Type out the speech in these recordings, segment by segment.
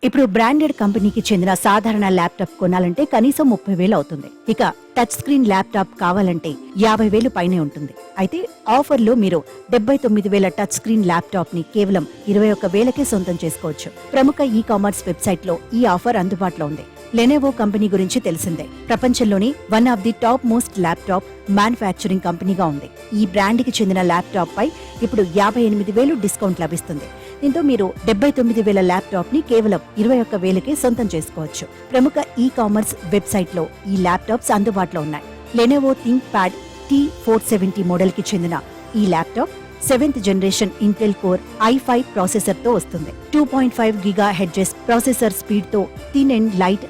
ఇప్పుడు బ్రాండెడ్ కంపెనీకి చెందిన సాధారణ ల్యాప్టాప్ కొనాలంటే కనీసం 30,000 అవుతుంది. ఇక టచ్ స్క్రీన్ ల్యాప్టాప్ కావాలంటే 50,000 పైనే ఉంటుంది. అయితే ఆఫర్లో మీరు 79,000 టచ్ స్క్రీన్ ల్యాప్టాప్ ని కేవలం 21,000కే సొంతం చేసుకోవచ్చు. ప్రముఖ ఈ కామర్స్ వెబ్సైట్ లో ఈ ఆఫర్ అందుబాటులో ఉంది. లెనోవో కంపెనీ గురించి తెలిసిందే. ప్రపంచంలోని one of the top most laptop manufacturing కంపెనీగా ఉంది. ఈ బ్రాండ్ కి చెందిన ల్యాప్టాప్ పై ఇప్పుడు 58,000 డిస్కౌంట్ లభిస్తుంది. దీంతో మీరు 79,000 ల్యాప్టాప్ ని కేవలం 21,000కే సొంతం చేసుకోవచ్చు. ప్రముఖ ఈ కామర్స్ వెబ్సైట్ లో ఈ ల్యాప్టాప్స్ అందుబాటులో ఉన్నాయి. Lenovo think pad T470 model కి చెందిన ఈ laptop 7th generation Intel core i5 processor తో వస్తుంది. 2.5 GHz ప్రాసెసర్ స్పీడ్ తో thin and light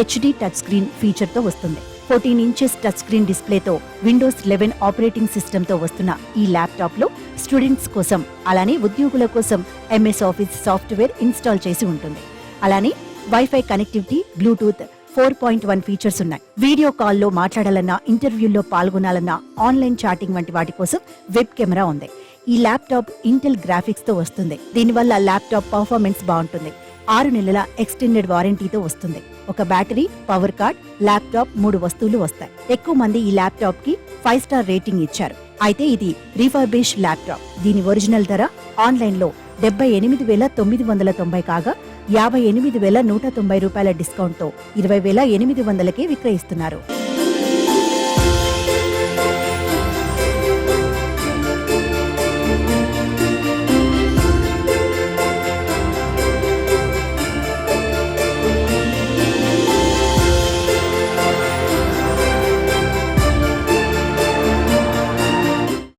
HD touch screen feature తో వస్తుంది. 14 ఇంచెస్ టచ్ స్క్రీన్ డిస్ప్లేతో విండోస్ 11 ఆపరేటింగ్ సిస్టమ్ తో వస్తున్న ఈ ల్యాప్టాప్ లో స్టూడెంట్స్ కోసం అలానే ఉద్యోగుల కోసం MS ఆఫీస్ సాఫ్ట్వేర్ ఇన్స్టాల్ చేసి ఉంటుంది. అలానే వైఫై కనెక్టివిటీ, బ్లూటూత్ 4.1 ఫీచర్స్ ఉన్నాయి. వీడియో కాల్లో మాట్లాడాలన్నా, ఇంటర్వ్యూల్లో పాల్గొనాలన్నా, ఆన్లైన్ చాటింగ్ వంటి వాటి కోసం వెబ్ కెమెరా ఉంది. ఈ ల్యాప్టాప్ ఇంటెల్ గ్రాఫిక్స్ తో వస్తుంది. దీనివల్ల ల్యాప్టాప్ పర్ఫార్మెన్స్ బాగుంటుంది. 6 నెలల ఎక్స్టెండెడ్ వారంటీతో వస్తుంది. ఒక బ్యాటరీ, పవర్ కార్డ్, ల్యాప్టాప్ 3 వస్తువులు వస్తాయి. ఎక్కువ మంది ఈ ల్యాప్టాప్ కి 5 స్టార్ రేటింగ్ ఇచ్చారు. అయితే ఇది రీఫర్బిష్ ల్యాప్టాప్. దీని ఒరిజినల్ ధర ఆన్లైన్ లో 78,990 కాగా 58,190 రూపాయల డిస్కౌంట్ తో 20,800కే విక్రయిస్తున్నారు.